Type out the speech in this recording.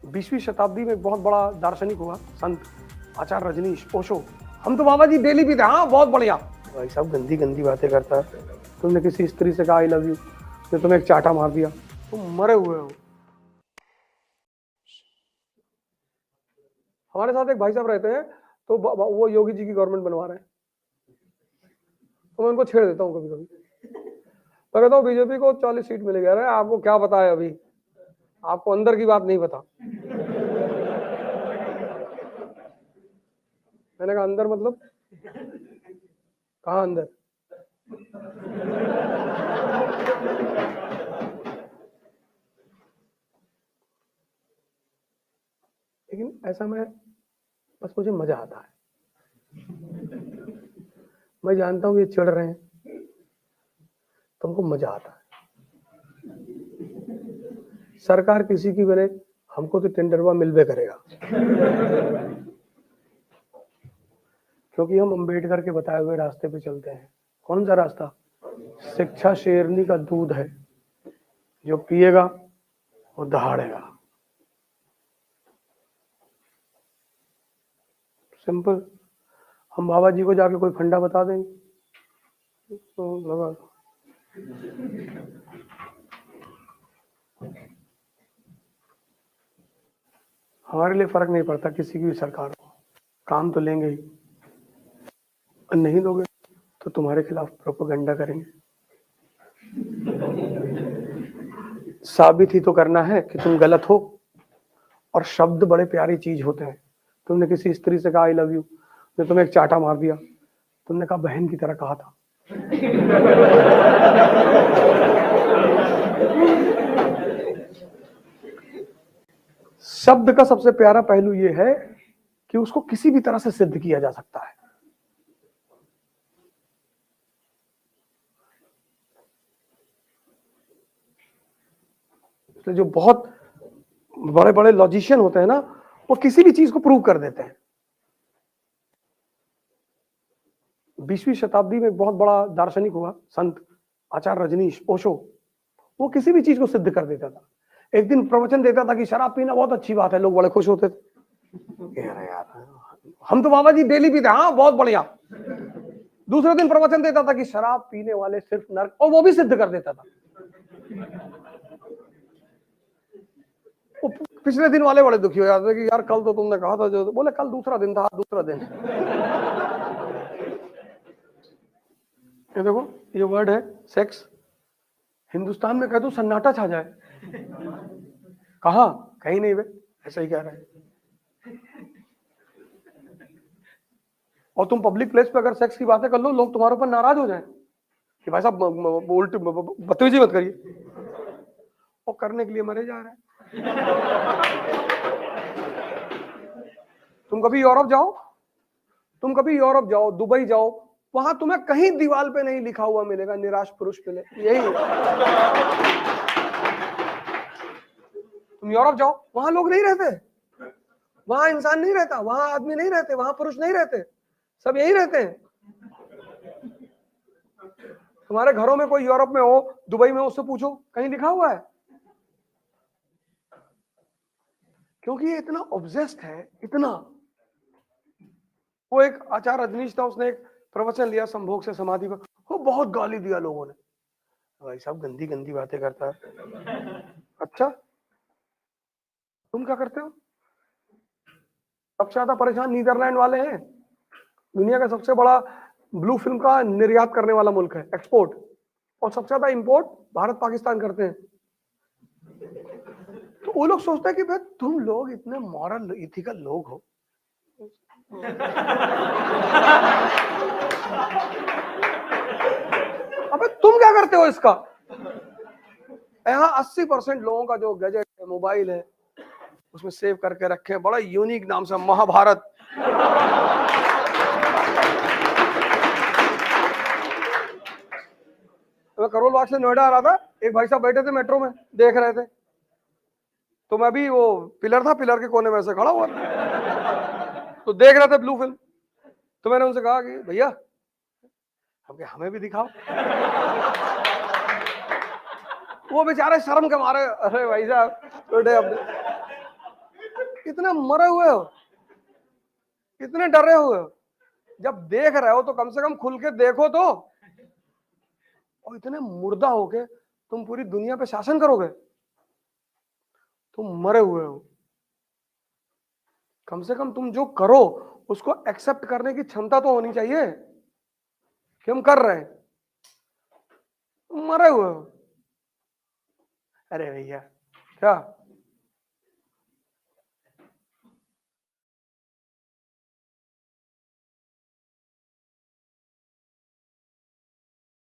20वीं शताब्दी में एक बहुत बड़ा दार्शनिक हुआ, संत आचार्य रजनीश ओशो। हम तो बाबा जी डेली पीते। हाँ बहुत बढ़िया। भाई साहब गंदी गंदी बातें करता है। तुमने किसी स्त्री से कहा आई लव यू, तो तुम्हें एक चाटा मार दिया, तुम मरे हुए हो। हमारे साथ एक भाई साहब रहते हैं, तो वो योगी जी की गवर्नमेंट बनवा रहे हैं, तो मैं उनको छेड़ देता हूँ कभी कभी। तो कहता हूँ बीजेपी को 40 सीट मिल गया है, आपको क्या पता है, अभी आपको अंदर की बात नहीं पता। मैंने कहा अंदर मतलब कहाँ अंदर? लेकिन ऐसा मैं बस मुझे मजा आता है। मैं जानता हूँ ये चिढ़ रहे हैं, तुमको मजा आता है। सरकार किसी की बने, हमको तो टेंडरवा मिलवे करेगा, क्योंकि हम अंबेडकर के बताए हुए रास्ते पे चलते हैं। कौन सा रास्ता? शिक्षा शेरनी का दूध है, जो पिएगा वो दहाड़ेगा। सिंपल। हम बाबा जी को जाके कोई फंडा बता देंगे तो लगा। हमारे लिए फर्क नहीं पड़ता किसी की भी सरकार को, काम तो लेंगे ही, और नहीं लोगे तो तुम्हारे खिलाफ प्रोपेगेंडा करेंगे। साबित ही तो करना है कि तुम गलत हो। और शब्द बड़े प्यारी चीज होते हैं। तुमने किसी स्त्री से कहा आई लव यू, तो तुम्हें एक चाटा मार दिया, तुमने कहा बहन की तरह कहा था। शब्द का सबसे प्यारा पहलू यह है कि उसको किसी भी तरह से सिद्ध किया जा सकता है। तो जो बहुत बड़े बड़े लॉजिशियन होते हैं ना, वो किसी भी चीज को प्रूव कर देते हैं। 20वीं शताब्दी में एक बहुत बड़ा दार्शनिक हुआ, संत आचार्य रजनीश ओशो। वो किसी भी चीज को सिद्ध कर देता था। एक दिन प्रवचन देता था कि शराब पीना बहुत अच्छी बात है, लोग बड़े खुश होते थे। यार हम तो बाबा जी डेली पीते। हाँ बहुत बढ़िया। दूसरे दिन प्रवचन देता था कि शराब पीने वाले सिर्फ नरक, और वो भी सिद्ध कर देता था। पिछले दिन वाले बड़े दुखी हो जाते कि यार कल तो तुमने कहा था, जो बोले कल दूसरा दिन था, दूसरा दिन। ये देखो ये वर्ड है सेक्स, हिंदुस्तान में कह दो सन्नाटा छा जाए। कहा? कहीं नहीं, वे ऐसा ही कह रहे हैं। और तुम पब्लिक प्लेस पे अगर सेक्स की बातें कर लो, लोग तुम्हारे ऊपर नाराज हो जाएं कि भाई साहब उल्टी बदतमीजी मत करिए। और करने के लिए मरे जा रहे हैं। तुम कभी यूरोप जाओ, दुबई जाओ, वहां तुम्हें कहीं दीवार पे नहीं लिखा हुआ मिलेगा निराश पुरुष मिले, यही है। तुम यूरोप जाओ, वहां लोग नहीं रहते, वहां इंसान नहीं रहता, वहां आदमी नहीं रहते, वहां पुरुष नहीं रहते, सब यही रहते हैं। तुम्हारे घरों में कोई यूरोप में हो, दुबई में, उससे पूछो कहीं लिखा हुआ है? क्योंकि ये इतना ऑब्सेस्ड है, इतना। वो एक आचार्य रजनीश था, उसने एक प्रवचन लिया संभोग से समाधि पर, वो बहुत गाली दिया लोगों ने। भाई साहब गंदी गंदी बातें करता है। अच्छा तुम क्या करते हो? सबसे ज्यादा परेशान नीदरलैंड वाले हैं। दुनिया का सबसे बड़ा ब्लू फिल्म का निर्यात करने वाला मुल्क है, एक्सपोर्ट। और सबसे ज्यादा इंपोर्ट भारत पाकिस्तान करते हैं। तो वो लोग सोचते हैं कि भाई तुम लोग इतने मॉरल इथिकल लोग हो, अबे तुम क्या करते हो इसका? यहाँ 80% लोगों का जो गैजेट है, मोबाइल है, उसमें सेव करके रखे, बड़ा यूनिक नाम से महाभारत। मैं करोल बाग से नोएडा आ रहा था, एक भाई साहब बैठे थे मेट्रो में, देख रहे थे, तो मैं भी, वो पिलर था, पिलर के कोने में से खड़ा हुआ तो देख रहे थे ब्लू फिल्म। तो मैंने उनसे कहा कि भैया हमें भी दिखाओ। वो बेचारे शर्म के मारे, अरे भाई साहब छोटे अपने, इतने मरे हुए हो, इतने डरे हुए हो, जब देख रहे हो तो कम से कम खुल के देखो तो। और इतने मुर्दा होके तुम पूरी दुनिया पे शासन करोगे, तुम मरे हुए हो। कम से कम तुम जो करो उसको एक्सेप्ट करने की क्षमता तो होनी चाहिए कि हम कर रहे हैं। तुम मरे हुए हो। अरे भैया क्या